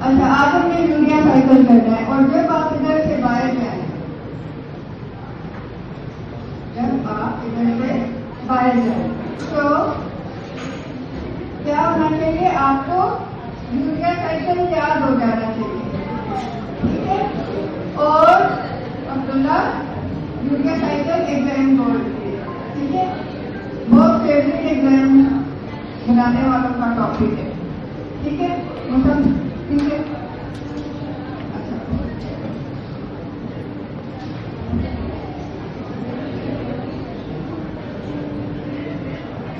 अच्छा, आज हमने यूरिया साइकिल करना है और जब आप इधर से बाहर जाए, जब आप इधर से बाहर जाए तो क्या होना चाहिए? आपको यूरिया साइकिल याद हो जाना चाहिए, ठीक है? और Abdullah urea cycle exam board, ठीक है? बहुत फेवरेट एग्जाम बनाने वालों का टॉपिक है, ठीक है? मतलब ठीक है। अच्छा,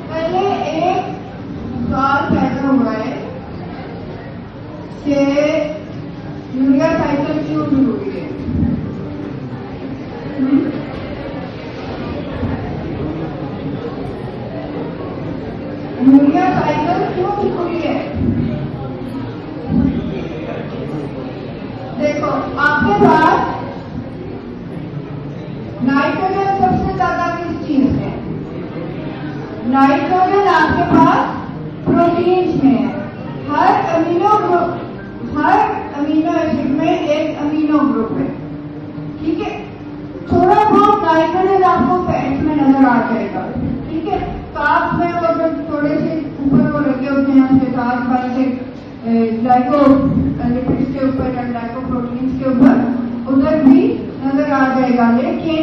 पहले एक सवाल पैदा हुआ है कि यूरिया साइकिल क्यों जरूरी है? यूरिया साइकिल क्यों जरूरी है? देखो, आपके पास नाइट्रोजन सबसे ज्यादा किस चीज में? नाइट्रोजन आपके पास प्रोटीन्स में है। हर अमीनो एसिड में एक अमीनो ग्रुप है, ठीक है? थोड़ा बहुत नाइट्रोजन आपको फैट में नजर आ जाएगा, ठीक है? कार्ब्स में वो जो थोड़े से ऊपर को लगे होते हैं, उसके साथ बाई से ग्लाइकोलिपिड्स के ऊपर या ग्लाइकोप्रोटीन्स के ऊपर, उधर भी नजर आ जाएगा। लेकिन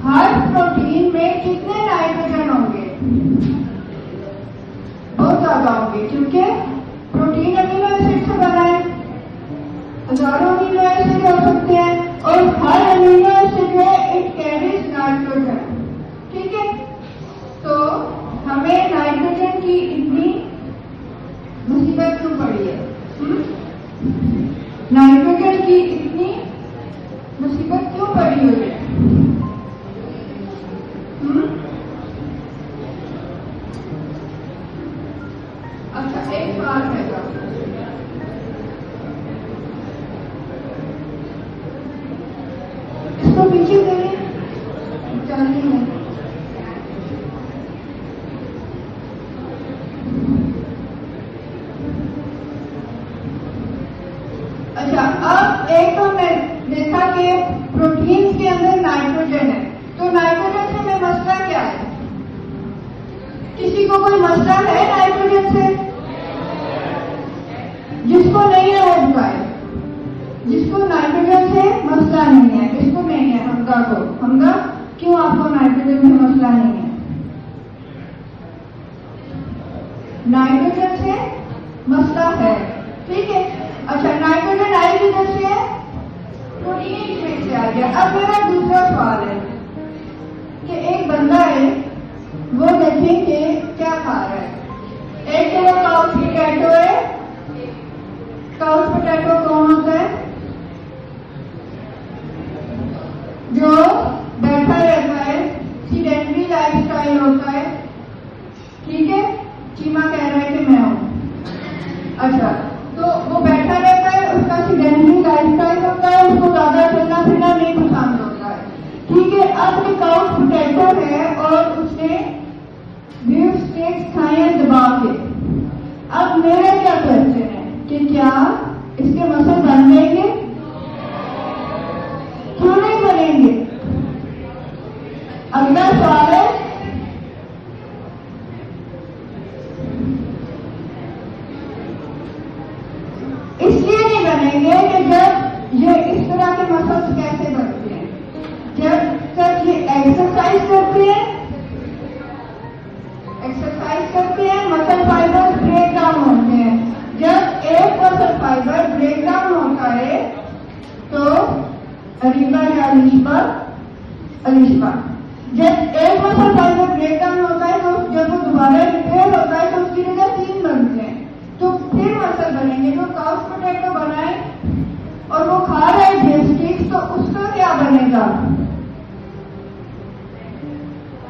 हर प्रोटीन में कितने नाइट्रोजन होंगे? बहुत ज्यादा होंगे, क्योंकि प्रोटीन अमीनो एसिड से बना है। हजारों अमीनो एसिड हो सकते हैं और हर अमीनो एसिड में इट कैरीज नाइट्रोजन, ठीक है? तो हमें नाइट्रोजन की इतनी मुसीबत क्यों पड़ी है? नाइट्रोजन की इतनी मुसीबत क्यों पड़ी हुई है? अच्छा, एक बात है, इसको पीछे करिए, चलनी है। अच्छा, अब एक तो मैं देखा कि प्रोटीन्स के अंदर नाइट्रोजन है, तो नाइट्रोजन से हमें मसला क्या है? किसी को कोई मसला है नाइट्रोजन से? जिसको नहीं है वो बताए। जिसको नाइट्रोजन से मसला नहीं है, किसको नहीं है? हमदा को। हमदा, क्यों आपको नाइट्रोजन से मसला नहीं है? नाइट्रोजन से मसला है, ठीक है? अच्छा, नाइट्रोजन आई किधर से है? प्रोटीन में से आ गया। अब मेरा दूसरा सवाल है कि एक बंदा है, वो देखें कि क्या खा रहा है। एक तो वो काउच पोटैटो है। काउच पोटैटो कौन होता है? जो बैठा रहता है, सीडेंटरी लाइफस्टाइल होता है, ठीक है? चीमा कह रहा है कि मैं हूं। अच्छा, तो वो बैठा रहता है, उसका सीडेंटरी लाइफस्टाइल होता है, उसको ज्यादा चलना फिरना नहीं पसंद होता है, ठीक है? अब ये काउच पोटैटो है और उसने बीफ स्टेक्स खाए हैं दबा के। अब मेरा क्या क्वेश्चन है कि क्या इसके मसल बन जाएंगे? क्यों नहीं बनेंगे? अगला सवाल है, इसलिए नहीं बनेंगे कि जब ये इस तरह के मसल्स कैसे बनते हैं? जब तक ये एक्सरसाइज करते हैं, मसल फाइबर ब्रेक डाउन होते हैं। जब एक मसल फाइबर ब्रेक डाउन होता है तो अरीबा या अलिशबा, जब एक मसल फाइबर ब्रेक डाउन होता है तो जब वो दोबारा रिपेयर होता है तो उसकी जगह 3 बनते हैं, तो फिर मसल बनेंगे। जो काउच पोटैटो बनाए और वो खा रहा है बीफ स्टिक्स, तो उसका क्या बनेगा?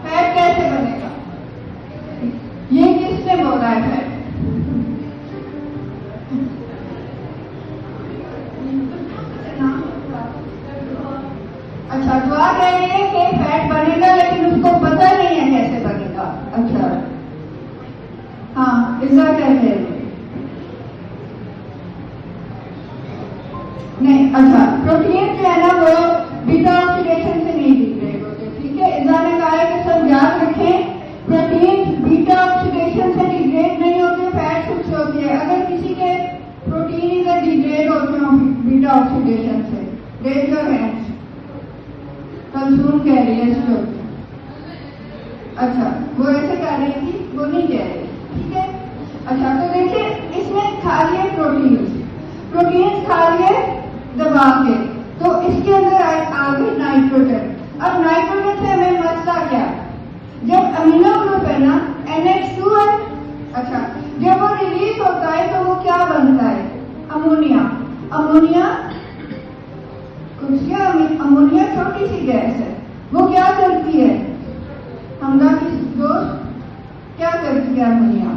फैट कैसे बनेगा? ये किसने बोला है? अच्छा, दुआ कह रही है कि फैट बनेगा, लेकिन उसको पता नहीं है कैसे बनेगा। अच्छा, प्रोटीन जो है ना वो बीटा ऑक्सीडेशन से नहीं डिग्रेड होते, ठीक है। इज़ा ने कहा है कि सब याद रखें, प्रोटीन बीटा ऑक्सीडेशन से डिग्रेड नहीं होते, फैट से होती है। अगर किसी के प्रोटीन इधर डिग्रेड होते हो बीटा ऑक्सीडेशन से, रेज योर हैंड्स। कंसूम कह रही है इसलिए होती है। अच्छा, वो ऐसे कह रही थी, वो नहीं कह रही, ठीक है। अच्छा, तो देखिए इसमें खा लिए प्रोटीन खा लिए दबा के, तो इसके अंदर आ गई नाइट्रोजन। अब नाइट्रोजन से हमें मसला क्या, जब अमीनो ग्रुप है ना NH2 है, अच्छा जब वो रिलीज होता है तो वो क्या बनता है, अमोनिया। अमोनिया छोटी सी गैस है, वो क्या करती है, हमदा की दोस्त क्या करती है, अमोनिया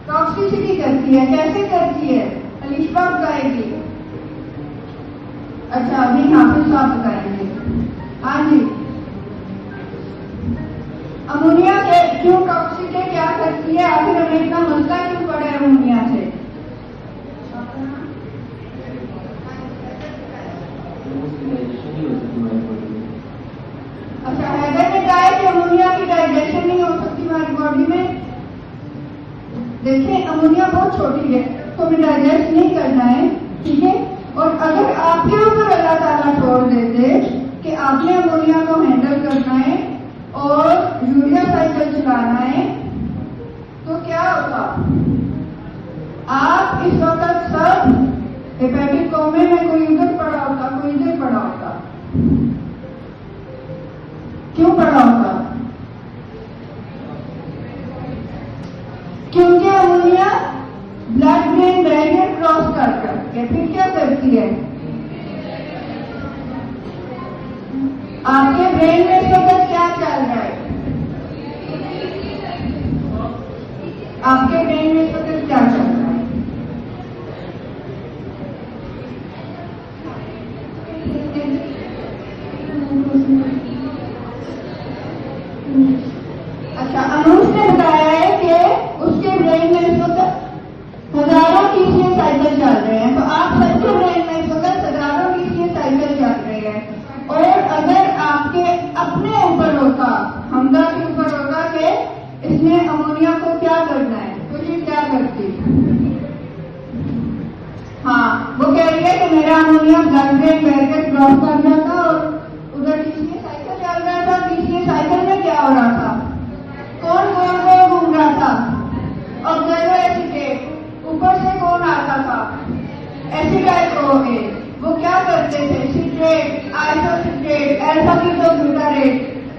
टॉक्सिसिटी करती है। कैसे करती है, अलिशा बताएगी। अच्छा, अभी हाफिज साहब बताएंगे। हाँ जी, अमोनिया क्यों टॉक्सिक है, क्या करती है, आखिर हमें इतना मसला क्यों पड़ा है अमोनिया से। अच्छा, हैदर ने कहा है कि अमोनिया की डाइजेशन नहीं हो सकती हमारी बॉडी में। देखिए अमोनिया बहुत छोटी है तो हमें डाइजेस्ट नहीं करना है, ठीक है। और अगर आपके ऊपर अल्लाह ताला छोड़ देते कि आपने अमोनिया को हैंडल करना है और यूरिया साइकिल चलाना है, तो क्या होता, आप इस वक्त सब हेपेटिक कोमे में, कोई इधर पड़ा होता, कोई इधर पड़ा होता। क्यों पड़ा होता, क्योंकि ammonia blood brain barrier cross करके फिर क्या करती है, आपके ब्रेन में इस वक्त क्या चल रहा है, आपके ब्रेन में इस वक्त क्या चल रहा है। अच्छा, अनुज ने बताया है कि उसके ब्रेन में इस वक्त हजारों टीसीए साइकिल चल रहे हैं, तो आप सबके ब्रेन में इस वक्त हजारों टीसीए साइकिल चल रहे हैं। और अगर आपके अपने ऊपर होता, हमदा के ऊपर होता कि इसने अमोनिया को क्या करना है, तो ये क्या करती, हाँ वो कह रही है कि मेरा ammonia blood brain barrier cross कर रहा था और उधर टीसीए साइकिल चल रहा था। टीसीए साइकिल में क्या हो रहा था, कौन गोल गोल घूम रहा था, ऑक्सैलो एसिटेट, ऊपर से कौन आता था, एसिटाइल ओए, वो क्या करते थे, citrate, isocitrate, alpha ketoglutarate,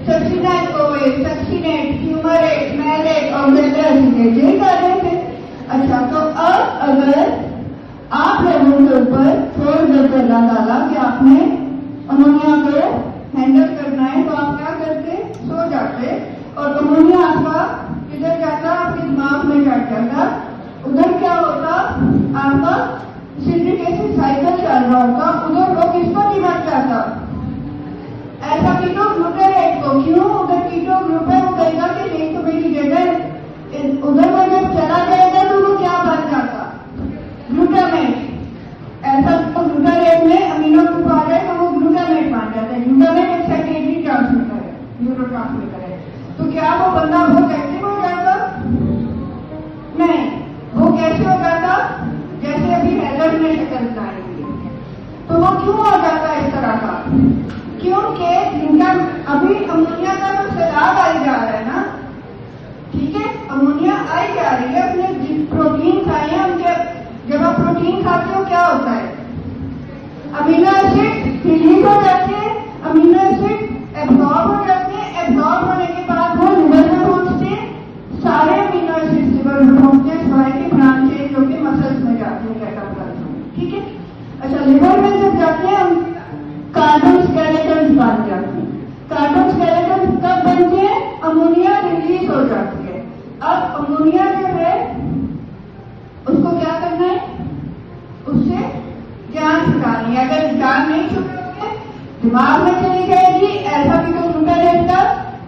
succinyl CoA, succinate, fumarate, malate, oxaloacetate, यही कर रहे थे। अच्छा, तो अब अगर आप लोगों के ऊपर छोड़ देते अल्लाह ताला कि आपने अमोनिया को हैंडल करना है, तो आप क्या करते, सो जाते और अमोनिया आपका किधर जाता, आपके दिमाग में चढ़ जाता। उधर क्या होता, आपका सिट्रिक एसिड साइकिल चल रहा होता, उधर वो किसको दिमाग जाता, ऐसा कीटो ग्लूटारेट को। क्यों, उधर कीटो ग्रुप है, वो कहेगा कि नहीं तो मेरी जगह उधर में जब चला जाएगा तो वो क्या बन जाता, ग्लूटामेट। ऐसा तो ग्लूटारेट में अमीनो ग्रुप आ जाए तो वो ग्लूटामेट बन जाता है। ग्लूटामेट एक सेकेंडरी ट्रांसमीटर है, न्यूरो ट्रांसमीटर है। तो क्या वो बंदा बहुत एक्टिव हो जाता, नहीं, वो कैसे हो जाता, जैसे अभी हैदर में शक्ल बताएंगे। तो वो क्यों हो जाता है इस तरह का, क्योंकि जिनका अभी अमोनिया का तो सैलाब आई जा रहा है ना, ठीक है, अमोनिया आई जा रही है। अपने प्रोटीन खाए हम, जब आप प्रोटीन खाते हो क्या होता है, अमीनो एसिड रिलीज हो जाते हैं, अमीनो एसिड एब्जॉर्ब हो जाते हैं, एब्जॉर्ब होने के बाद वो लिवर में पहुंचते हैं, सारे अमीनो एसिड लिवर में पहुंचते हैं, सिवाय के ब्रांचेज जो कि मसल्स में जाते हैं, ठीक है। अच्छा, लिवर में जब जाते हैं हम कार्बन स्केलेटन बन जाते हैं। कार्बन स्केलेटन कब बनते हैं, अमोनिया रिलीज हो जाती है। अब अमोनिया जो है उसको क्या करना है, उससे जान छुड़ानी है। अगर जान नहीं छुड़ाओगे दिमाग में चली जाएगी, ऐसा भी तो ग्लूटामेट का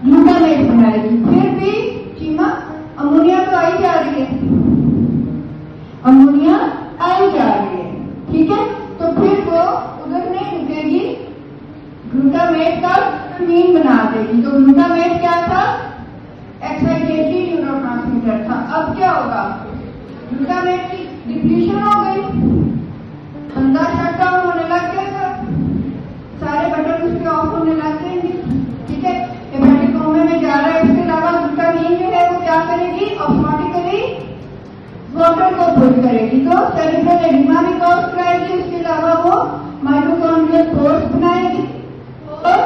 ग्लूटामेट बनाएगी। फिर भी चीमा अमोनिया तो आई जा रही है, अमोनिया आई जा रही है, ठीक है। तो अब क्या होगा, ग्लूटामेट की डिप्लीशन हो गई, बंदा शट डाउन होने लग जाएगा, सारे बटन उसके ऑफ होने लग जाएंगे। ठीक है, हेपेटिक कोमे में जा रहा है। इसके अलावा ग्लूटामीन जो है वो क्या करेगी, ऑटोमेटिकली वाटर को पुल करेगी, तो सेरेब्रल एडिमा भी कॉज कराएगी। उसके अलावा वो माइटोकॉन्ड्रियल पोर्स बनाएगी, और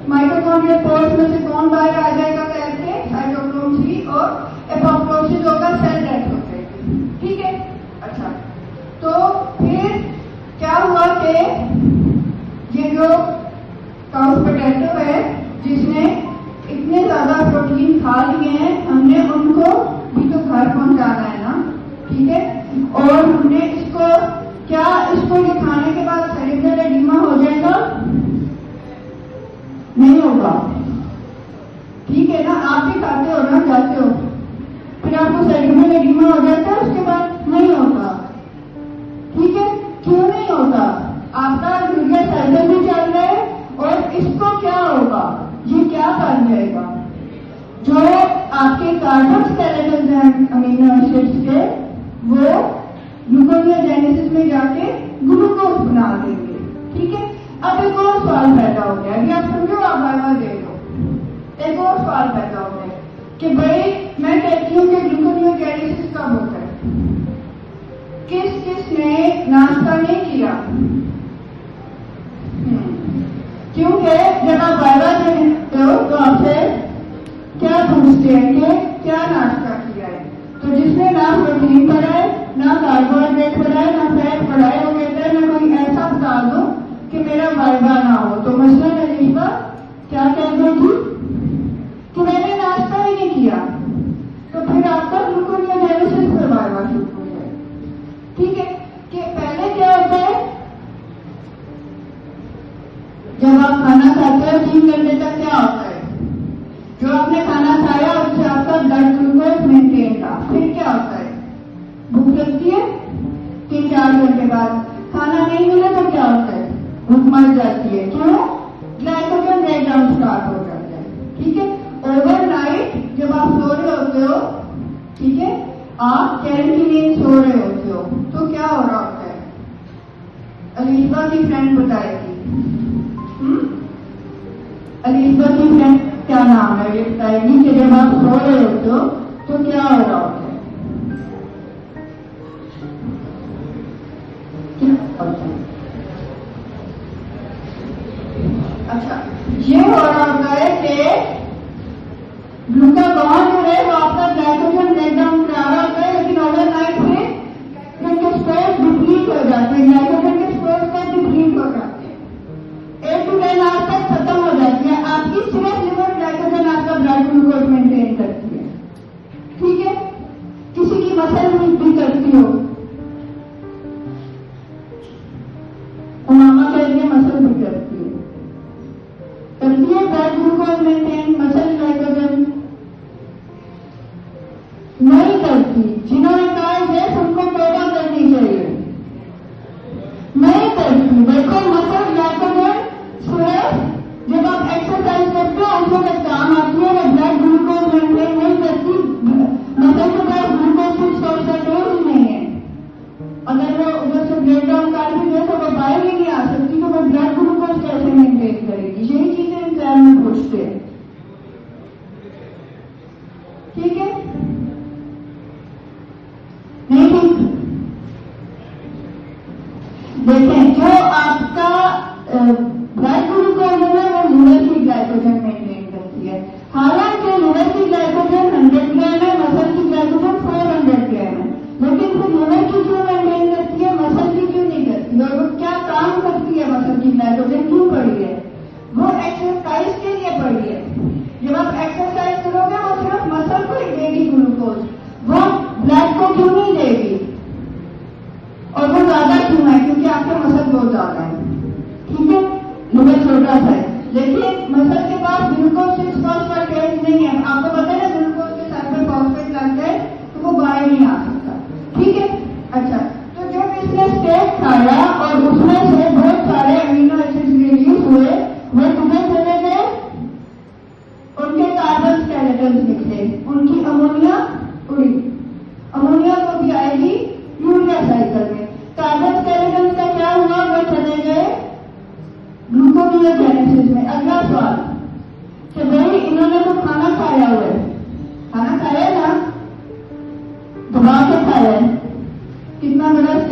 माइटोकॉन्ड्रियल पोर्स में से कौन बाहर आ जाएगा करके, साइटोक्रोम 3 और एपोप्टोसिस होगा, सेल डेथ हो जाएगी। ठीक है, अच्छा, तो फिर क्या हुआ कि ये जो काउच पोटैटो है जिसने इतने ज्यादा प्रोटीन खा लिए हैं, हमने उनको भी तो घर पहुंचाना है ना। ठीक है, और हमने इसको क्या, इसको ये खाने के बाद सेरेब्रल एडिमा हो जाएगा, नहीं होगा। ठीक है ना, आप भी खाते हो ना, जाते हो, फिर आपको सेरेब्रल एडिमा हो जाता है, उसके बाद नहीं होता। ठीक है, क्यों नहीं होता, आपका यूरिया साइकिल भी चल रहा है, और इसको क्या होगा, ये क्या कर जाएगा, जो आपके कार्बन स्केलेटन हैं अमीनो एसिड्स के, वो ग्लूकोनियोजेनेसिस में जाके ग्लूकोज बना देंगे। ठीक है, अब एक और सवाल पैदा हो गया, अभी आप समझो, आप बार दे दो। एक और सवाल पैदा हो गया कि भाई मैं कहती हूँ कि ग्लूकोनियोजेनेसिस कब होता है, किस किस ने नाश्ता नहीं किया, क्योंकि जब आप बार देते हो तो आपसे क्या पूछते हैं कि क्या नाश्ता किया है, तो जिसने ना प्रोटीन पढ़ा है, ना कार्बोहाइड्रेट पढ़ा है, ना फैट पढ़ा है, वो कहता है मैं कोई ऐसा बता दो कि मेरा वाइवा ना हो, तो मसलन अलीफा क्या कह देगी कि मैंने नाश्ता ही नहीं किया, तो फिर आपका ग्लूकोनियोजेनेसिस से वाइवा शुरू हो जाए। ठीक है, कि पहले क्या होता है, जब आप खाना खाते हो 3 घंटे तक क्या होता है, जो आपने खाना खाया उससे आपका ब्लड ग्लूकोज मेंटेन था, फिर क्या होता है, भूख लगती है 3-4 घंटे बाद, खाना नहीं मिला तो क्या होता है, भूख मर जाती है, क्यों, ग्लाइकोजन ब्रेकडाउन स्टार्ट हो जाता है। ठीक है, ओवरनाइट जब आप सो रहे होते हो, ठीक है, आप चैन की नींद सो रहे होते हो, तो क्या हो रहा होता है, अलीफा की फ्रेंड बताएगी, अलीफा की फ्रेंड क्या नाम है, ये बताएगी कि जब आप सो रहे होते हो तो क्या हो रहा होता है, क्या होता है। अच्छा, ये हो रहा होता है कि ग्लूकागॉन जो है वो आपका ग्लाइकोजन ब्रेकडाउन करा रहा होता है, लेकिन ओवरनाइट में ग्लाइकोजन के स्टोर्स डिप्लीट हो जाते हैं, ग्लाइकोजन के स्टोर्स का डिप्लीट हो जाते हैं, 8 to 10 आवर्स तक खत्म हो जाती है। आपकी सिर्फ लिवर ग्लाइकोजन आपका ब्लड ग्लूकोज मेंटेन करती है। ठीक है, किसी की मसल भी करती हो, मामा कह रही मसल भी करती है blood glucose maintain, muscle glycogen नहीं करती। जिन्होंने कहा है तुमको पैदा करनी चाहिए, नहीं करती। देखो मसल ग्लाइकोजन सिर्फ जब आप एक्सरसाइज करते हो उस वक्त काम आती है, वो ब्लड ग्लूकोज मेंटेन नहीं करती। मसल के पास ग्लूकोज की स्टोरेज ही नहीं है, अगर वो उधर से ब्रेक डाउन कर भी दे तो वो बाहर ही नहीं आ सकती, तो वो ब्लड ग्लूकोज कैसे मेंटेन करेगी। यही चीजें एग्जाम में पूछते हैं। ठीक है, नहीं ठीक, देखें जो आपका ब्लड ग्लूकोज है वो लिवर की ग्लाइकोजन मेंटेन करती है। हालांकि लिवर की ग्लाइकोजन 100 ग्राम है, मसल की ग्लाइकोजन 400 ग्राम है, लेकिन फिर लिवर की क्यों मेंटेन करती है, मसल की क्यों नहीं करती, और वो क्या काम करती है, मसल की ग्लाइकोजन क्यों पड़ी है, वो एक्सरसाइज के लिए पड़ी है। जब आप एक्सरसाइज करोगे वो सिर्फ मसल को ही देगी ग्लूकोज, वो ब्लड को क्यों नहीं देगी, और वो ज्यादा क्यों है, क्योंकि आपका मसल बहुत ज्यादा है। ठीक है, लिवर छोटा सा है, लेकिन मसल के पास ग्लूकोज 6 फॉस्फेट नहीं है। आपको पता है ग्लूकोज के साथ में फॉस्फेट लगता है तो वो बाहर नहीं आ सकता। ठीक है, अच्छा, तो जब इसने स्टेक खाया और उसमें से बहुत सारे अमीनो एसिड्स रिलीज हुए, वो किधर चले गए, उनके कार्बन स्केलेटन निकले, उनकी अमोनिया उड़ी।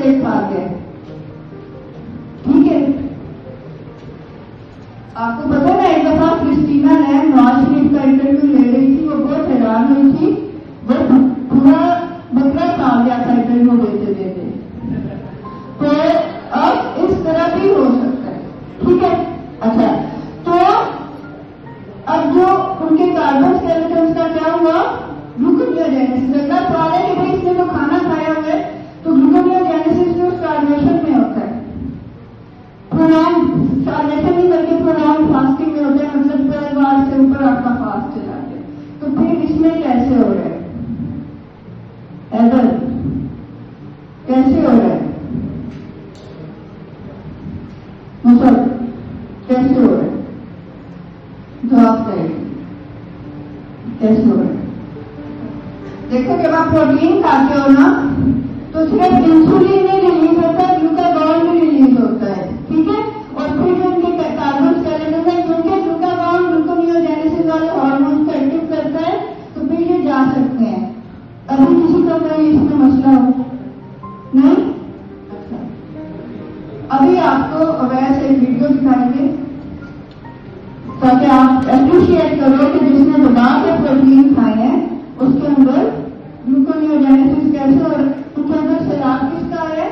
एक खा गए, ठीक है। आपको पता है एक दफा क्रिस्टीना ने नवाज शरीफ का इंटरव्यू ले रही थी, वो बहुत हैरान हुई थी, वो पूरा बकरा खा गया था इंटरव्यू देते देते। तो अब इस तरह भी हो सकता है, ठीक है। अच्छा, तो अब जो उनके कार्बन स्केलेटन्स का क्या हुआ, ग्लूकोनियोजेनेसिस। अगला सवाल है कि भाई इसने तो खाना खाया हुआ है, तो ग्लूकोनियोजेनेसिस जो स्टार्वेशन में होता है, प्रोलॉन्ग स्टार्वेशन नहीं करके प्रोलॉन्ग फास्टिंग में होता है, मतलब 12 बार से ऊपर आपका फास्ट चला गया, तो फिर इसमें कैसे हो रहा है एडल, कैसे हो रहा है मतलब कैसे हो रहा है, जवाब चाहिए कैसे हो रहा है। देखो जब आप प्रोटीन खाते हो ना, तो सिर्फ इंसुलिन नहीं रिलीज होता है, ग्लूकागॉन भी रिलीज होता है, ठीक है। और फिर जो उनके कार्बन स्केलेटन है, क्योंकि ग्लूकागॉन ग्लूकोनियोजेनेसिस वाले हार्मोन को एक्टिव करता है, तो फिर ये जा सकते हैं। अभी किसी का कोई इसमें मसला हो नहीं? अच्छा, अभी आपको वैसे एक वीडियो दिखाएंगे ताकि आप अप्रिशिएट करो कि जिसने बता के प्रोटीन खाए हैं उसके अंदर ग्लूकोनियोजेनेसिस कैसे, और उनके अंदर शराब किसका है,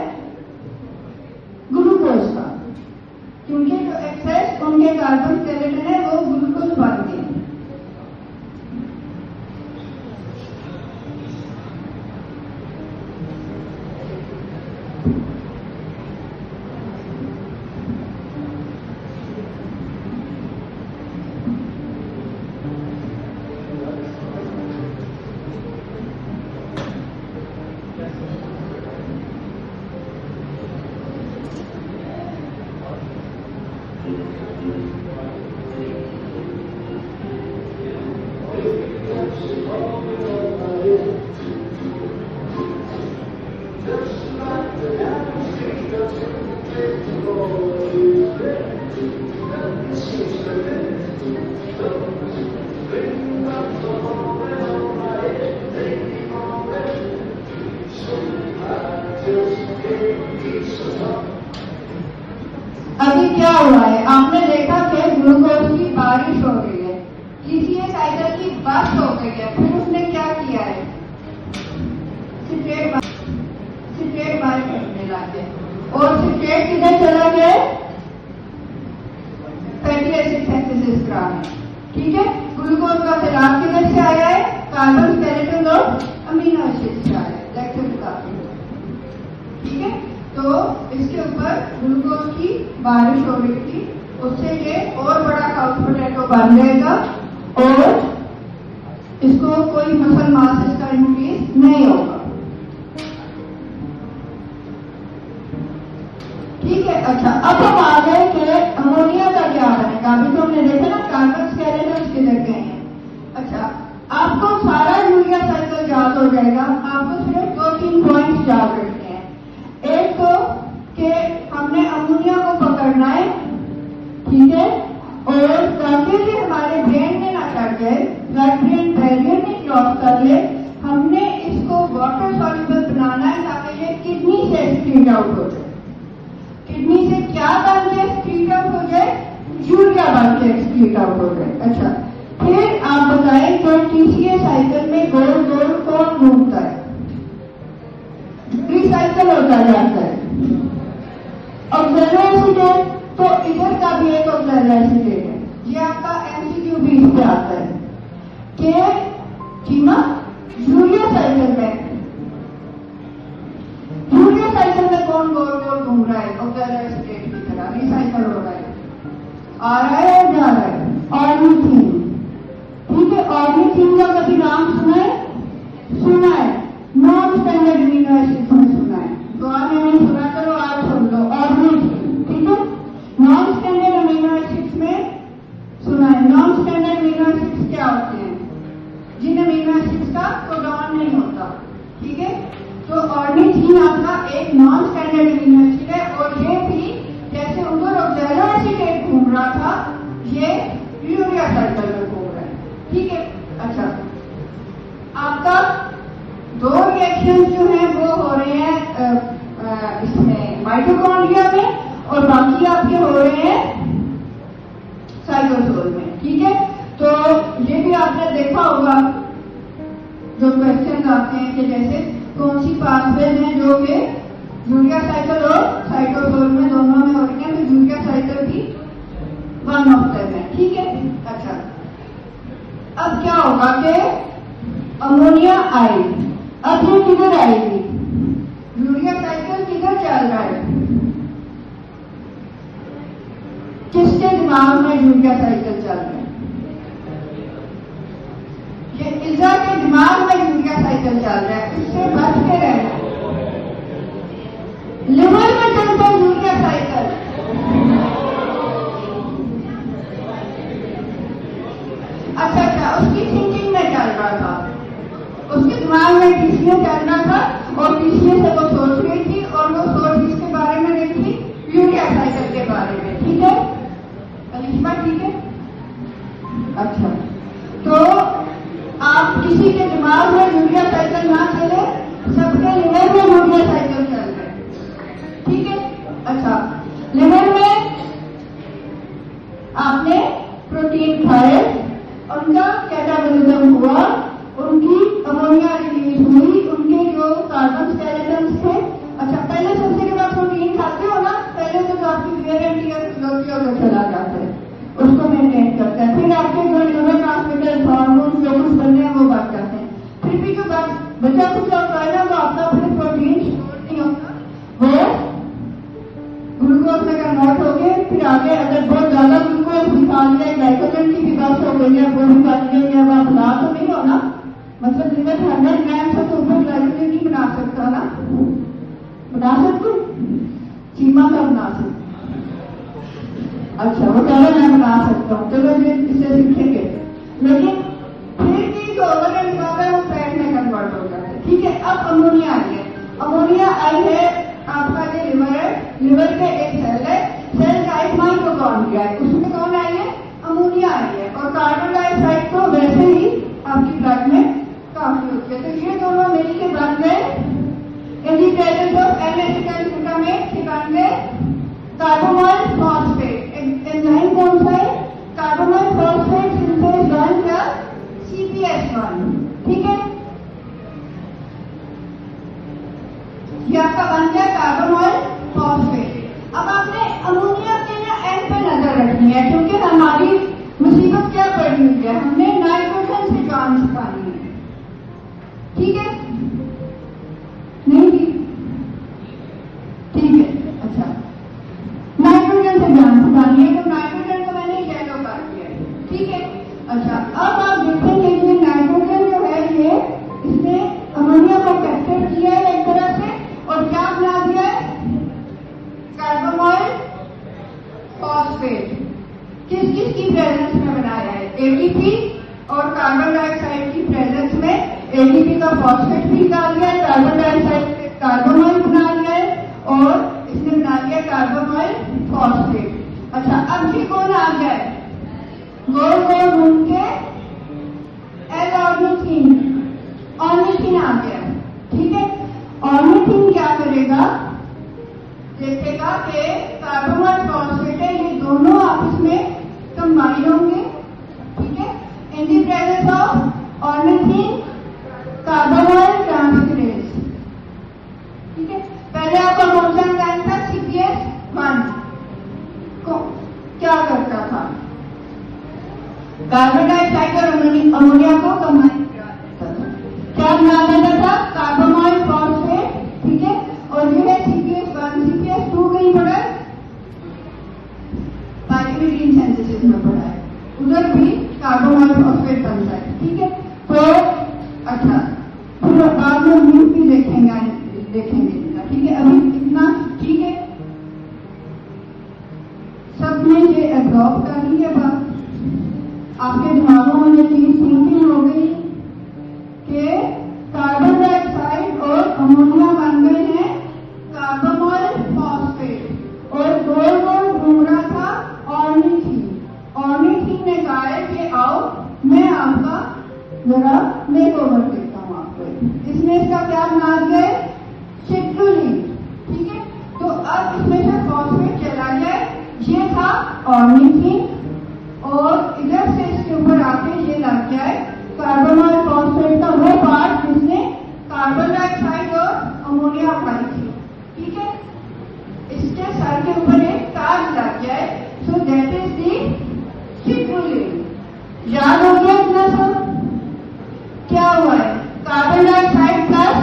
ग्लूकोज का, क्योंकि जो एक्सेस उनके कार्बन स्केलेटन है वो ग्लूकोज बन गए। अभी क्या हुआ है, आपने देखा कि ग्लूकोज की बारिश हो गई है, टीसीए साइकिल की बस हो गई है, फिर उसने क्या किया है, सिट्रेट बाहर करने लगे, और सिट्रेट किधर चला गया, फैटी एसिड सिंथेसिस कराने, ठीक है। ग्लूकोज का सिराप किधर से आया है, कार्बन स्केलेटन और अमीनो एसिड से आया है, लेक्चर काफी, ठीक है। तो इसके ऊपर ग्लूकोज की बारिश हो रही थी, उससे ये और बड़ा काउच पोटैटो बन जाएगा और इसको कोई मसल मास इसका इंक्रीज नहीं होगा, ठीक है। अच्छा, अब हम आ गए कि अमोनिया का क्या बनेगा। अभी तो हमने देखा ना कार्बन स्केलेटन किधर गए हैं। अच्छा, आपको सारा यूरिया साइकिल याद हो जाएगा, आपको सिर्फ 2-3 पॉइंट्स याद रखने हैं। एक तो कि हमने अमोनिया को पकड़ना है, ठीक है, और ताकि ये हमारे ब्रेन में ना चढ़ जाए, ब्लड ब्रेन बैरियर में क्रॉस कर ले, हमने इसको वाटर सॉल्युबल बनाना है ताकि ये किडनी से स्क्रीन आउट हो जाए। किडनी से क्या बन के स्क्रीन आउट हो जाए, यूरिया बन के स्क्रीन आउट हो जाए। अच्छा, फिर आप बताएं तो टीसीए साइकिल में गोल गोल कौन घूमता है, रिसाइकल होता जाता है। ऑक्सैलो एसिडेट, तो इधर का भी एक ऑक्सैलो एसिडेट है, ये आपका एमसीक्यू भी इस पे आता है कि टीमा यूरिया साइकिल में कौन गोल गोल घूम रहा है, ऑक्सैलो एसिडेट की तरह रिसाइकल हो रहा है, आ रहा है और जा रहा है, ऑर्निथीन, ठीक है। ऑर्निथीन का कभी नाम सुना है, नॉन स्टैंडर्ड अमीनो एसिड में सुना है, तो आपने नहीं सुना करो, आज सुन लो, ऑर्निथीन, ठीक है। नॉन स्टैंडर्ड अमीनो एसिड्स में सुना है। नॉन स्टैंडर्ड अमीनो एसिड्स क्या होते हैं, जिन अमीनो एसिड्स का कोडॉन नहीं होता, ठीक है। तो ऑर्निथीन आपका एक नॉन स्टैंडर्ड अमीनो एसिड है, और ये भी जैसे ऊपर ऑक्सैलो एसिडेट घूम रहा था, ये यूरिया साइकिल में घूम रहा है, ठीक है। अच्छा, आपका 2 रिएक्शन जो हैं वो हो रहे हैं आपके हो रहे हैं साइटोसोल में, ठीक है। तो ये भी आपने देखा होगा जो क्वेश्चन आते हैं कि जैसे कौन सी पाथवेज हैं जो कि यूरिया साइकिल और साइटोसोल में दोनों में हो रही है, तो यूरिया साइकिल भी वन ऑफ देम है, ठीक है। अच्छा, अब क्या होगा कि अमोनिया आई, अब ये किधर आएगी, यूरिया साइकिल किधर चल रहा है, किसके दिमाग में यूरिया साइकिल चल रहा है, ये इल्जा के दिमाग में यूरिया साइकिल चल रहा है, इससे बच के रहना। लिवर में चलता है यूरिया साइकिल, अच्छा, उसकी थिंकिंग में चल रहा था, उसके दिमाग में टीसीए चल रहा था और टीसीए से वो सोच रही थी और वो सोच किसके बारे में रही थी, यूरिया साइकिल के बारे में, ठीक है अलिशा, ठीक है। अच्छा, तो आप किसी के दिमाग में यूरिया साइकिल ना चले, सबके लिवर में यूरिया साइकिल चल रहे, ठीक है। अच्छा, लिवर में आपने प्रोटीन खाए, उनका कैटाबोलिज्म हुआ, उनकी अमोनिया रिलीज हुई, उनके जो कार्बन स्केलेटन्स थे। अच्छा, पहले सबसे के बाद प्रोटीन खाते हो ना, पहले तो आपकी वेयर एंड टियर चला जाता है, उसको मेंटेन करता है, फिर आपके जो न्यूरो ट्रांसमीटर हार्मोन जो कुछ बनने हैं वो बढ़ जाते हैं, फिर भी जो बचा कुछ होता है ना वो आपका अपने प्रोटीन स्टोर नहीं होता, वो ग्लूकोज में कन्वर्ट हो गए, फिर आगे अगर बहुत ज्यादा ग्लूकोज निकाल लिया, ग्लाइकोजन की भी बात हो गई है, वो निकाल लिया, अब आप बना तो नहीं हो ना, मतलब लिमिट 100 ग्राम से तो ऊपर ग्लाइकोजन नहीं बना सकता ना, बना सकते चीमा का बना सकते, अच्छा वो पहले मैं बना सकता हूँ, चलो ये इसे सीखेंगे, लेकिन फिर भी जो ओवर एंड ज्यादा है वो फैट में कन्वर्ट हो जाता है, ठीक है। अब अमोनिया आई है, अमोनिया आई है, आपका जो लिवर है, लिवर के एक सेल है, सेल का एक माइटोकॉन्ड्रिया है, उसमें कौन आई है, अमोनिया आई है, और कार्बन डाइऑक्साइड तो वैसे ही आपकी ब्लड में काफी होती है, तो ये दोनों मिलकर बन गए इन the presence of N-acetyl glutamate बन गए कार्बोमोल फॉस्फेट। एंजाइम कौन सा है, कार्बोमोल फॉस्फेट सिंथेज 1 या CPS1, ठीक है। ये आपका बन गया कार्बोमोल फॉस्फेट। अब आपने अमोनिया के ना एंड पे नजर रखनी है, क्योंकि हमारी मुसीबत क्या पड़ी हुई है, हमने नाइट्रोजन से जान छुपानी है, ठीक है, नहीं ठीक है। अच्छा, नाइट्रोजन से जान छुपानी है, तो नाइट्रोजन को मैंने येलो कर दिया, ठीक है। अच्छा, अब आप देखेंगे कि नाइट्रोजन जो है ये इसने अमोनिया को कैप्चर किया है एक तरह से, और क्या बना दिया है, कार्बोमोल फॉस्फेट। किस किस की प्रेजेंस में बनाया है, एटीपी और कार्बन डाइऑक्साइड की प्रेजेंस में एटीपी का फॉस्फेट भी डाल दिया है, कार्बन डाइऑक्साइड कार्बोमोल बना लिया है, और इसने बना दिया कार्बोमोल फॉस्फेट। अच्छा, अब ये कौन आ गया है, गोल गोल घूम के L-ऑर्निथीन, ऑर्निथीन आ गया, ठीक है। ऑर्निथीन क्या करेगा, देखेगा कि कार्बोमोल फॉस्फेट है, ये दोनों आपस में कंबाइन होंगे, ठीक है, in the presence of ornithine carbamoyl transferase, ठीक है। पहले आपका कौन सा एंजाइम था, CPS1, क्या करता था, कार्बन डाइऑक्साइड और अमोनिया को कंबाइन करता था, क्या बना देता था, कार्बोमोल फॉस्फेट, ठीक है। और ये है CPS1, CPS2 कहीं पड़ा है, पाइरीडीन सिंथेसिस में पड़ा है, उधर भी कार्बोमोल फॉस्फेट बनता है, ठीक है। तो अच्छा, फिर बाद में न्यूज भी देखेंगे, ठीक है, अभी इतना ठीक है, सबने ये एब्जॉर्ब कर ली है बात, आपके दिमागों में ये चीज थिंकिंग हो गई कि कार्बन डाइऑक्साइड और अमोनिया बन गए हैं कार्बोमोल फॉस्फेट, और गोल गोल घूम रहा था ऑर्निथीन। ऑर्निथीन ने कहा है कि आओ मैं आपका जरा मेक ओवर देता हूँ आपको, इसमें इसका क्या बना दिया है, सिट्रुलिन, ठीक है। तो अब इसमें से फॉस्फेट चला गया है, ऑर्निथिन और इधर से इसके ऊपर आके ये लग जाए कार्बोनाइल फॉस्फेट का वो पार्ट जिसने कार्बन डाइऑक्साइड और अमोनिया उठाई थी, ठीक है। इसके सर के ऊपर एक ताज लग जाए, so that is the citrulline. याद हो गया इतना सब? क्या हुआ है? कार्बन डाइऑक्साइड प्लस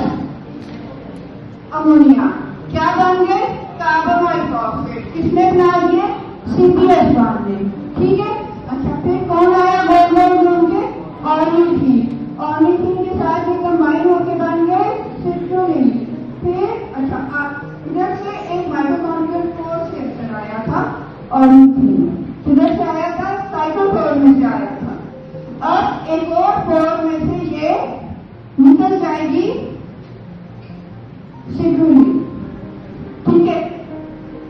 अमोनिया क्या बन गए? Carbonyl phosphate. किसने बना दिए? CPS बन गए, ठीक है। अच्छा, फिर कौन आया गोल गोल घूम के? ऑर्निथिन। ऑर्निथिन के साथ ये कंबाइन होके बन गए सिट्रुलिन। फिर अच्छा, इधर से एक माइटोकॉन्ड्रियल कोर से आया था ऑर्निथिन, इधर से आया था साइटोप्लाज्म में से आया था। अब एक और पोर में से ये निकल जाएगी सिट्रुलिन, ठीक है।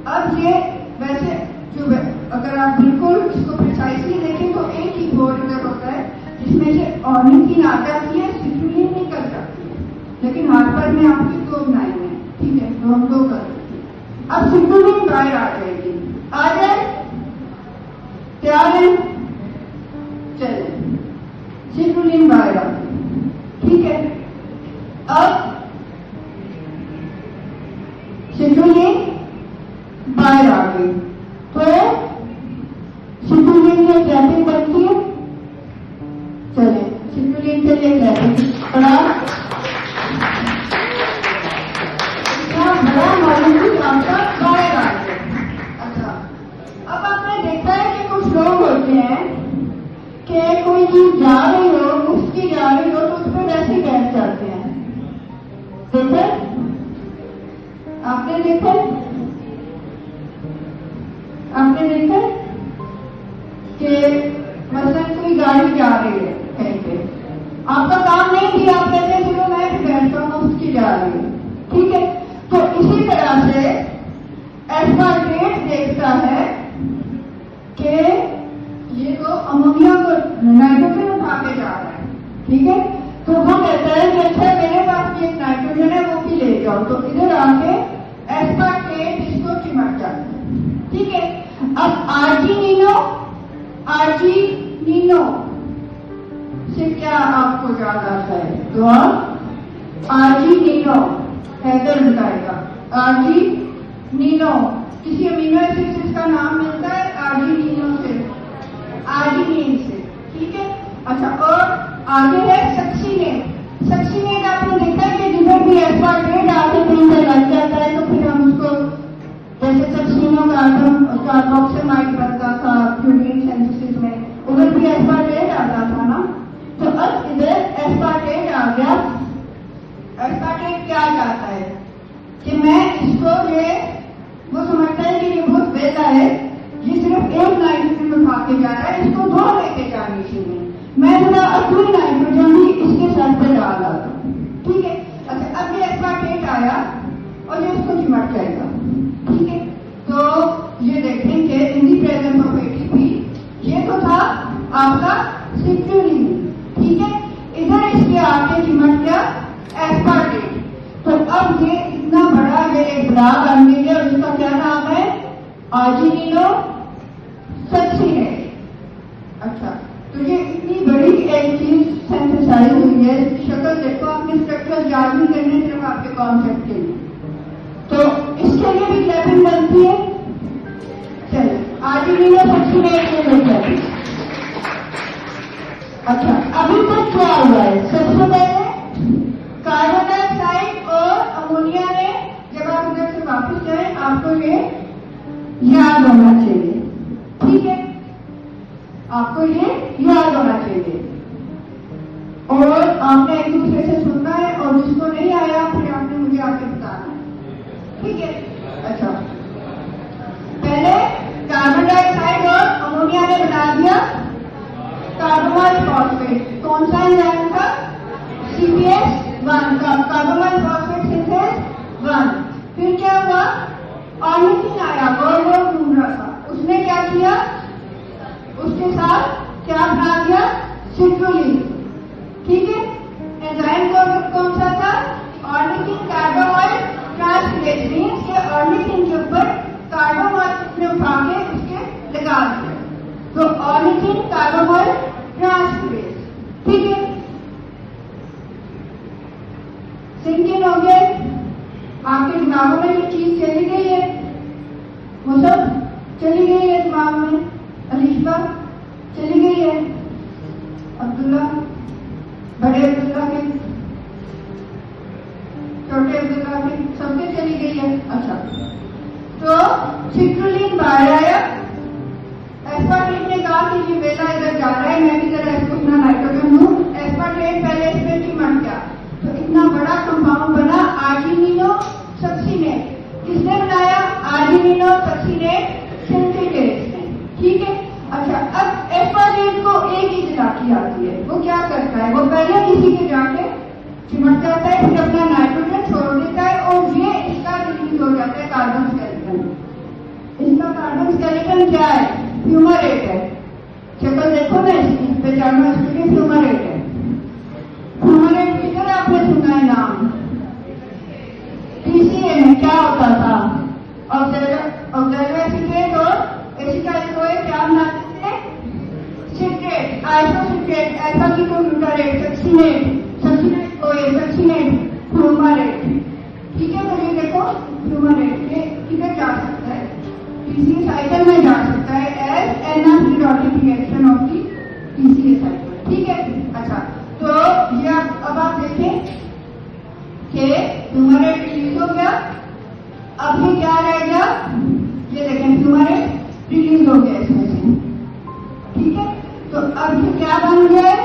अब ये वैसे जो अगर आप बिल्कुल इसको प्रिसाइसली देखें तो एक ही पोर इधर होता है जिसमें से ऑर्निथिन आ जाती है, सिट्रुलिन निकल जाती है, लेकिन हार्पर में आपकी दो बनाई है, ठीक है, तो हम दो कर देते हैं। अब सिट्रुलिन बाहर आ जाएगी, आ जाए, तैयार है? चलिए, सिट्रुलिन बाहर आ गई, ठीक है। अब सिट्रुलिन बाहर आ गई तो सिट्रुलिन में ग्लैपिंग बनती है। चलिए, सिट्रुलिन के लिए ग्लैपिंग बड़ा मॉलिक्यूल आपका बाहर आ गया। अच्छा, अब आपने देखा है कि कुछ लोग होते हैं कि कोई चीज जा रही हो, उसकी जा रही हो, तो उस पर वैसे बैठ जाते हैं। देखा? आपने देखा? आपने देखा कि मसलन कोई गाड़ी जा रही है कहीं पे, आपका काम नहीं किया, आप कहते हैं चलो मैं भी बैठता हूँ, उसकी जा रही है, ठीक है। तो इसी तरह से एस्पार्टेट देखता है कि ये तो अमोनिया को नाइट्रोजन उठा के जा रहा है, ठीक है। तो वो कहता है कि अच्छा मेरे पास ये नाइट्रोजन है, वो भी ले जाओ, तो इधर आके एस्पार्टेट इसको चिमट जाता है, ठीक है। अब आर्जिनिनो से क्या आपको याद आता है? तो आर्जिनिनो हैदर बताएगा। आर्जिनिनो किसी अमीनो एसिड का नाम मिलता है आर्जिनिनो से, आर्जिनिन से, ठीक है। अच्छा, और आगे है सक्सिनेट। सक्सिनेट आपने देखा है कि जिधर भी एस्पार्टेट आगे कहीं पर लग जाता है तो फिर हम उसको जैसे सक्सिनो कार्बोक्सिलामाइड बनता था फ्यूरिन सिंथेसिस में, उधर भी एस्पार्टेट आता था ना। तो अब इधर एस्पार्टेट आ गया। एस्पार्टेट क्या चाहता है कि मैं इसको ये वो समझता है कि ये बहुत बेहतर है, ये सिर्फ एक नाइट्रोजन उठा के जा रहा है, इसको दो लेके जानी चाहिए, मैं थोड़ा अपनी नाइट्रोजन भी इसके साथ पे डाल रहा था, ठीक है। अच्छा, अब ये एस्पार्टेट आया और ये इसको चिमट जाएगा, ठीक है। तो ये देखेंगे इन दी प्रेजेंस ऑफ एटीपी, ये तो था आपका सिट्रुलिन, ठीक है। इधर इसके आके चिमट गया एस्पार्टेट। तो अब ये इतना बड़ा ये एक ब्लॉक बन गया और इसका क्या नाम है? आर्जिनिनो सक्सिनेट। अच्छा, तो ये इतनी बड़ी एक चीज सिंथेसाइज हुई है, शक्ल देखो, आपने स्ट्रक्चर याद नहीं करने, सिर्फ आपके कॉन्सेप्ट के लिए। तो इसके लिए भी ग्लैपिंग बनती है। चलिए, आर्जिनिनो सक्सिनेट के लिए ग्लैपिंग। अच्छा, अभी तक क्या हुआ है? सबसे पहले कार्बन डाइऑक्साइड और अमोनिया ने, जब आप इधर से वापस जाए आपको ये याद होना चाहिए, ठीक है, आपको ये याद होना चाहिए। और आपने एक दूसरे से सुनना है और जिसको नहीं आया फिर आपने मुझे आके बताना है, ठीक है। अच्छा, पहले कार्बन डाइऑक्साइड और अमोनिया ने बना दिया कार्बोनाइल फॉस्फेट। कौन सा एंजाइम था? CPS1 का कार्बोनाइल फॉस्फेट सिंथेस 1। फिर क्या हुआ? ऑर्निथिन आया, गोल गोल घूम रहा था, उसने क्या किया? उसके साथ क्या बना दिया? सिट्रुलिन, ठीक है। एंजाइम कौन सा था? ऑर्निथिन कार्बोनाइल ट्रांसलोकेज, मींस के ऑर्निथिन के ऊपर कार्बोनाइल ने उठा के उसके बेकार है। तो ऑर्निथिन कार्बोमोल ट्रांसफरेज, ठीक है। सिंकिन हो गए, आपके दिमागों में ये चीज चली गई है, वो सब चली गई है दिमाग में। अलीशा चली गई है, अब्दुल्ला, बड़े अब्दुल्ला के, छोटे अब्दुल्ला के, सबके चली गई है। अच्छा, तो सिट्रुलिन बाहर आया। एस्पार्टेट ने कहा कि ये बेला इधर जा रहा है, मैं भी जरा इसको अपना नाइट्रोजन दूं। एस्पार्टेट पहले इसमें चिमट गया, तो इतना बड़ा कंपाउंड बना आर्जिनिनो सक्सिनेट। किसने बनाया? आर्जिनिनो सक्सिनेट सिंथेटेस ने, ठीक है। अच्छा, अब एस्पार्टेट को एक ही चलाकी आती है, वो क्या करता है? वो पहले किसी के जाके चिमट जाता है, फिर अपना नाइट्रोजन छोड़ देता है और ये इसका रिलीज हो जाता है कार्बन स्केलेटन। इसका कार्बन स्केलेटन क्या है? फ्यूमरेट है। शक्ल देखो ना इसकी, पहचानो इसके लिए फ्यूमरेट है। फ्यूमरेट किधर आपने सुना है नाम? पीसीए में क्या होता था? ऑक्सैलो एसीटेट और एसिटाइलकोए क्या बनाते थे? सिट्रेट, आइसोसिट्रेट, ऐसा की ग्लूटारेट, सक्सिनेट, सक्सिनेट कोए, सक्सिनेट, फ्यूमरेट, ठीक है। तो ये देखो फ्यूमरेट ये किधर जा सकता है? पीसीए साइकिल में जा सकता है as anaplerotic reaction of the PCA cycle, ठीक है। अच्छा, तो ये अब आप देखें कि फ्यूमरेट रिलीज हो गया। अब ये क्या रह गया? ये देखें फ्यूमरेट रिलीज हो गया इसमें से, ठीक है। तो अब ये क्या बन गया है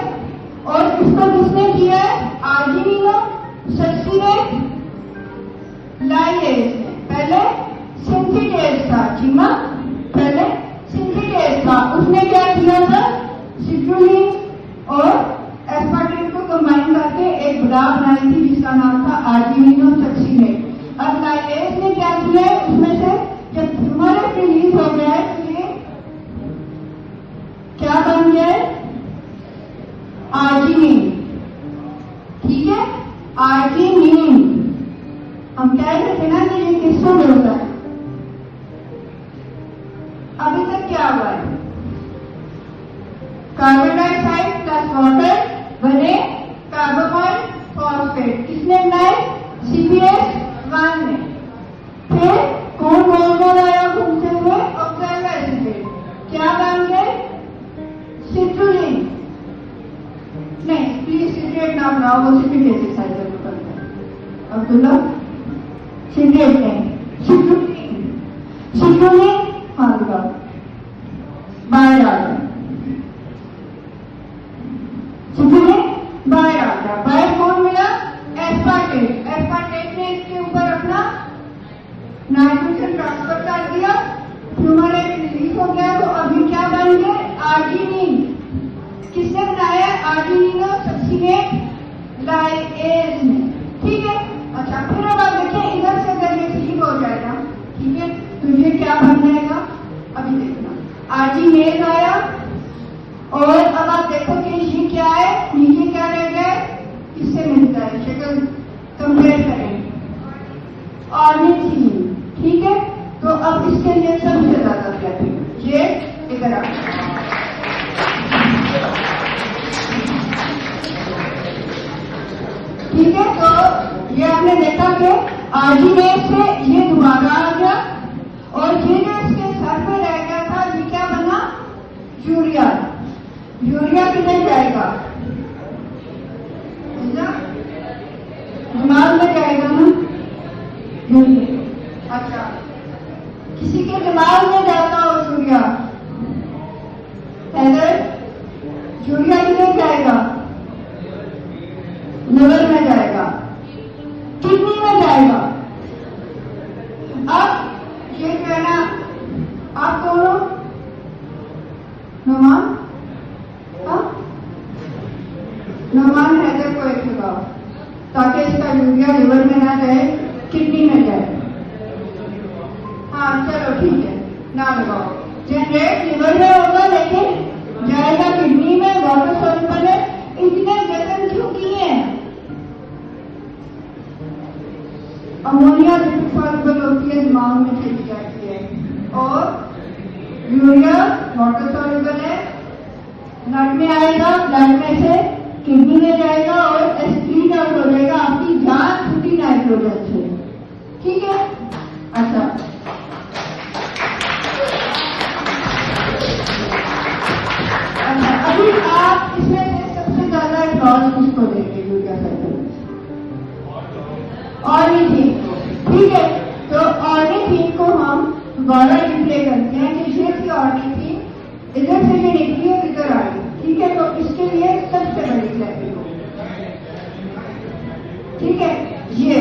और इसको किसने किया है? आर्जिनिनो सक्सिनेट लाइएज ने। पहले सिंथेटेस था, चीमा पहले सिंथेटेस था, उसने क्या किया था? सिट्रुलिन और एस्पार्टेट को कंबाइन करके एक बड़ा बनाई थी जिसका नाम था आर्जिनिनो सक्सिनेट। अब लाइएज ने क्या किया है? उसमें से जब फ्यूमरेट रिलीज हो गया है तो ये क्या बन गया है? आर्जिनिन, ठीक है। आर्जिनिन हम कह रहे थे ना कि ये किससे मिलता है? अभी तक क्या हुआ है? कार्बन डाइऑक्साइड प्लस वाटर बने कार्बोमोल फॉस्फेट। किसने बनाए? CPS1 ने। फिर कौन गोल आया घूमते हुए? Oxalo acetate. क्या बन गए? सिट्रुलिन, नहीं प्लीज सिट्रेट ना बनाओ, वो सिट्रेट साइकिल में बनता है। अब्दुल्ला सिट्रेट नहीं, सिट्रुलिन, सिट्रुलिन मांगा बाहर आ गया, सिट्रुलिन बाहर आ गया। बाहर कौन मिला? एस्पार्टेट। एस्पार्टेट ने इसके ऊपर अपना नाइट्रोजन ट्रांसफर कर दिया, फ्यूमरेट रिलीज हो गया। तो अभी क्या बन गया? आर्जिनिन। किसने बनाया? आर्जिनिनो सक्सिनेट लाइएज ने, ठीक है। अच्छा, फिर अब आप देखिए इधर से अगर ये स्लीप हो जाएगा, ठीक है, तो ये क्या बन जाएगा? अभी देखना, आर्जिनेज आया और अब आप देखो कि ये क्या है? नीचे क्या रह गया? किससे मिलता है? शक्ल कंपेयर करें, ऑर्निथिन, ठीक है। तो अब इसके लिए सबसे ज्यादा क्या ये इधर आ, ठीक है। तो ये आपने देखा कि आर्जिनेट से ये दोबारा आ गया और ये जो इसके सर पे रह गया था ये क्या बना? यूरिया। यूरिया किधर जाएगा? दिमाग में जाएगा ना यूरिया। अच्छा, किसी के दिमाग में जाता हो यूरिया, यूरिया किधर जाएगा? लिवर में जाएगा, किडनी में जाएगा। अब ये जो है ना, आप कौन हो? नोमान, नोमान हैदर को एक लगाओ ताकि इसका यूरिया लिवर में ना जाए, किडनी में जाए। हाँ चलो ठीक है, ना लगाओ। जनरेट लिवर में होगा लेकिन जाएगा किडनी में, वाटर सॉल्युबल है। इतने जतन क्यों किए हैं? अमोनिया लिपिड सॉल्युबल होती है, दिमाग में चली जाती है और यूरिया वाटर सॉल्युबल है, ब्लड में आएगा, ब्लड में से किडनी में जाएगा और एक्सक्रीट आउट हो जाएगा, आपकी जान छूटी नाइट्रोजन से। ठीक है। अच्छा, अभी आप इसमें से सबसे ज्यादा क्लॉज किसको देंगे यूरिया साइकिल? ऑर्निथीन को। ठीक है, तो ऑर्निथीन को हम द्वारा डिस्प्ले करते हैं कि ये थी ऑर्निथीन, इधर से ये निकली और इधर आई। ठीक है, तो इसके लिए सबसे बड़ी क्लैपिंग हो। ठीक है, ये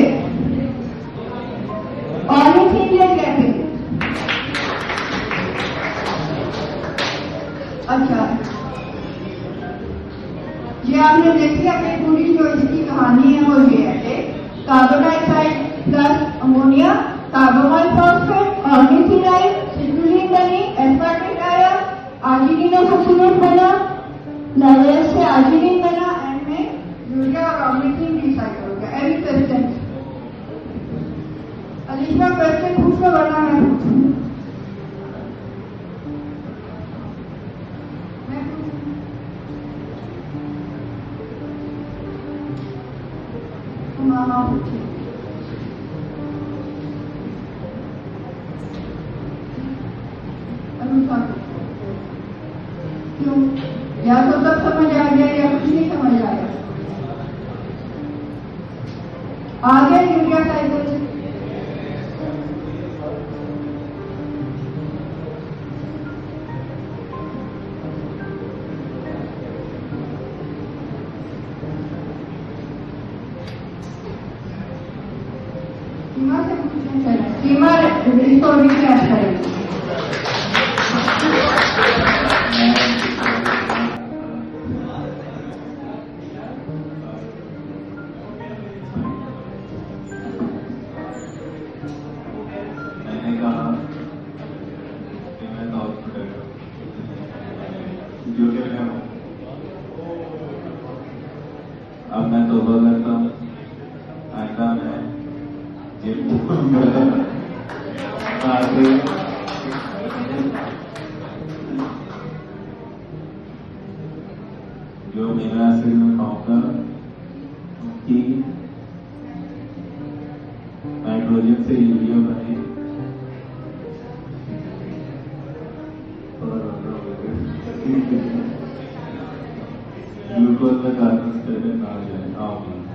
ऑर्निथीन ये क्लैपिंग। अच्छा, ये आपने देखी अपनी पूरी जो इसकी कहानी है वो ये है, carbon dioxide plus ammonia, carbamoyl phosphate, ornithine आई, सिट्रुलिन बनी, एस्पार्टेट आया, आर्जिनिनोफॉस्फेट बना, लाइलेज से आर्जिनिन बना, एंड में यूरिया और ऑर्निथीन रिसाइकल हो गया। Any question? अलिशा क्वेश्चन पूछ लो वरना मैं पूछूं। हाँ पूछिए। क्यों? या तो सब समझ आ गया या कुछ नहीं समझ आया। आ गया यूरिया साइकिल। सीमा से पूछना चाहिए, सीमा इसको रिक्वेस्ट करेगी। मैंने कहा कि मैं साउथ में जो कि मैं हूँ। अब मैं तौबा करता हूँ, आइंदा मैं जो मेरा सिर में खाऊंगा उनकी नाइट्रोजन से यूरिया बने ग्लूकोज में कार्बन ना जाए।